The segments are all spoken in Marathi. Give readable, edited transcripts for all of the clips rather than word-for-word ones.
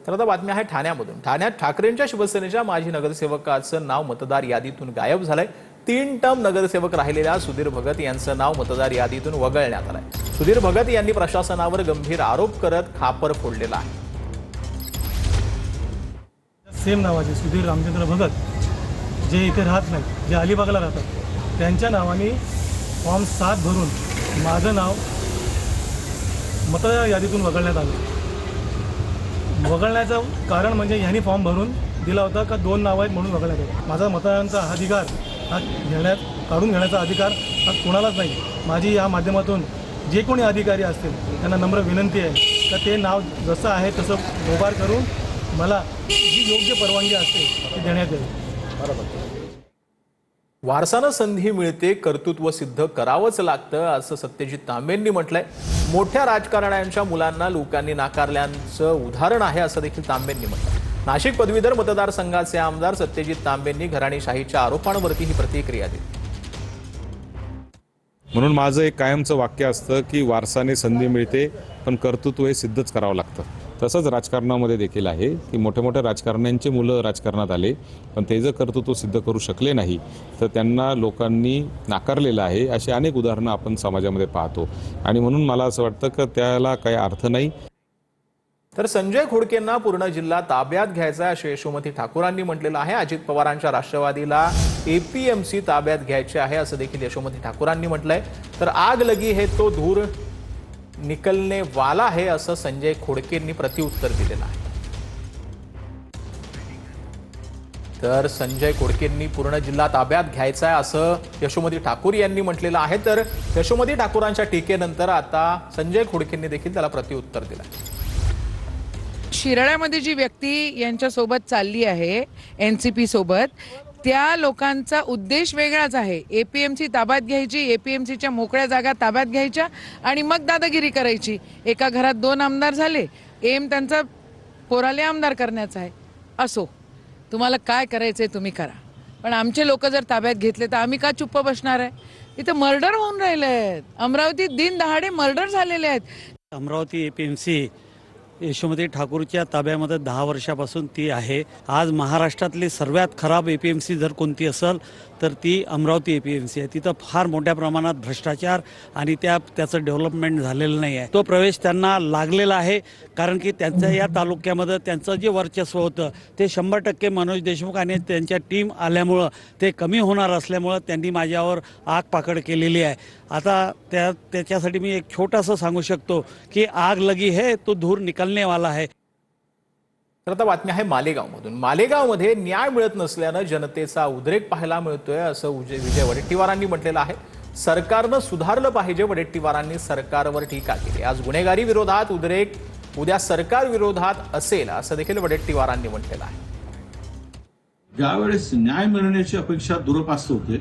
तर आता बातमी आहे ठाण्यामधून। ठाण्यात ठाकरेंच्या शिवसेनेच्या माजी नगरसेवकाचं नाव मतदार यादीतून गायब झालंय। 3 टर्म नगरसेवक राहिलेल्या सुधीर भगत यांचं नाव मतदार यादीतून वगळण्यात आलंय। सुधीर भगत यांनी प्रशासनावर गंभीर आरोप करत खापर फोडलेला आहे। सेम नावाचे सुधीर रामचंद्र भगत जे इथे राहत नाही, जे अलिबागला राहतात, त्यांच्या नावाने फॉर्म 7 भरून माझं नाव मतदार यादीतून वगळण्यात आलं। वगळण्याचं कारण म्हणजे ह्यांनी फॉर्म भरून दिला होता का 2 नावं आहेत म्हणून वगळण्यात आलं। माझा मतदारांचा अधिकार हा काढून घेण्याचा अधिकार हा कोणालाच नाही। माझी या माध्यमातून जे कोणी अधिकारी असतील त्यांना नम्र विनंती आहे का ते नाव जसं आहे तसं व्यवहार करून मला जी योग्य परवानगी असते ती देण्यात यावी। वारसानं संधी मिळते, कर्तृत्व सिद्ध करावंच लागतं असं सत्यजित तांबेंनी म्हटलंय। मोठ्या राजकारण्यांच्या मुलांना लोकांनी नाकारल्याचं उदाहरण आहे असं देखील तांबेंनी म्हटलंय। नाशिक पदवीधर मतदारसंघाचे आमदार सत्यजित तांबेंनी घराणेशाहीच्या आरोपांवरती ही प्रतिक्रिया दिली। म्हणून माझं एक कायमचं वाक्य असतं की वारसाने संधी मिळते पण कर्तृत्व हे सिद्धच करावं लागतं। तसंच राजकारणामध्ये देखील आहे की मोठ्या मोठ्या राजकारण्यांचे मुलं राजकारणात आले पण ते जर कर्तृत्व सिद्ध करू शकले नाही तर त्यांना लोकांनी नाकारलेलं आहे। अशी अनेक उदाहरणं आपण समाजामध्ये पाहतो आणि म्हणून मला असं वाटतं की त्याला काही अर्थ नाही। तर संजय खोडकेंना पूर्ण जिल्हा ताब्यात घ्यायचा असे यशोमती ठाकूरांनी म्हटलेलं आहे। अजित पवारांच्या राष्ट्रवादीला एपीएमसी ताब्यात घ्यायचे आहे असं देखील यशोमती ठाकूरांनी म्हटलंय। तर आग लगी है तो धूर निकलने वाला है असं संजय खोडकेंनी प्रत्युत्तर दिलेलं आहे। तर संजय खोडकेंनी पूर्ण जिल्हा ताब्यात घ्यायचा आहे असं यशोमती ठाकूर यांनी म्हटलेलं आहे। तर यशोमती ठाकूरांच्या टीकेनंतर आता संजय खोडकेंनी देखील त्याला प्रत्युत्तर दिलं। शिराळ्यामध्ये जी व्यक्ती यांच्यासोबत चालली आहे एनसीपी सोबत, त्या लोकांचा उद्देश वेगळाच आहे। एपीएमसी ताब्यात घ्यायची, एपीएमसीच्या मोकळ्या जागा ताब्यात घ्यायच्या आणि मग दादागिरी करायची। एका घरात 2 आमदार झाले, एम त्यांचा पोराले आमदार करण्याचा आहे। असो, तुम्हाला काय करायचंय तुम्ही करा, पण आमचे लोक जर ताब्यात घेतले तर आम्ही का चुप्प बसणार आहे? इथं मर्डर होऊन राहिले आहेत, अमरावतीत दिन दहाडे मर्डर झालेले आहेत। अमरावती एपीएमसी यशोमती ठाकूरच्या ताब्यामध्ये 10 वर्षापासून ती आहे। आज महाराष्ट्रातली सर्वात खराब एपीएमसी जर कोणती असेल तर ती अमरावती एपीएमसी आहे। तिथं फार मोठ्या प्रमाणात भ्रष्टाचार आणि त्याचं डेव्हलपमेंट झालेलं नाही आहे। तो प्रवेश त्यांना लागलेला आहे कारण की त्यांच्या या तालुक्यामध्ये त्यांचं जे वर्चस्व होतं ते 100% मनोज देशमुख आणि त्यांच्या टीम आल्यामुळं ते कमी होणार असल्यामुळं त्यांनी माझ्यावर आग पाकड केलेली आहे। आता त्याच्यासाठी मी एक छोटंसं सांगू शकतो की आग लगी है तो धूर निकलने वाला है। तर आता बातमी आहे मालेगावमधून। मालेगावमध्ये न्याय मिळत नसल्यानं जनतेचा उद्रेक पाहायला मिळतोय असं विजय वडेट्टीवारांनी म्हटलेलं आहे। सरकारनं सुधारलं पाहिजे, वडेट्टीवारांनी सरकारवर टीका केली। आज गुन्हेगारी विरोधात उद्रेक, उद्या सरकार विरोधात असेल असं देखील वडेट्टीवारांनी म्हटलेलं आहे। ज्यावेळेस न्याय मिळण्याची अपेक्षा दूरपास्त होते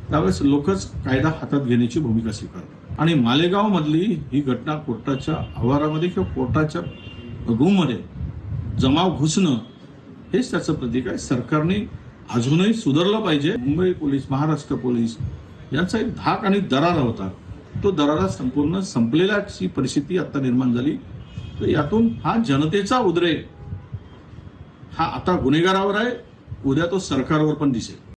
त्यावेळेस लोकच कायदा हातात घेण्याची भूमिका स्वीकारतात आणि मालेगाव मधली ही घटना कोर्टाच्या आवारामध्ये किंवा कोर्टाच्या रूममध्ये जमाव घुसणं हेच त्याचं प्रतीक आहे। सरकारने अजूनही सुधारलं पाहिजे। मुंबई पोलीस, महाराष्ट्र पोलीस यांचा एक धाक आणि दरारा होता, तो दरारा संपूर्ण संपलेल्याची परिस्थिती आता निर्माण झाली। तर यातून हा जनतेचा उद्रेक हा आता गुन्हेगारावर आहे, उद्या तो सरकारवर पण दिसेल।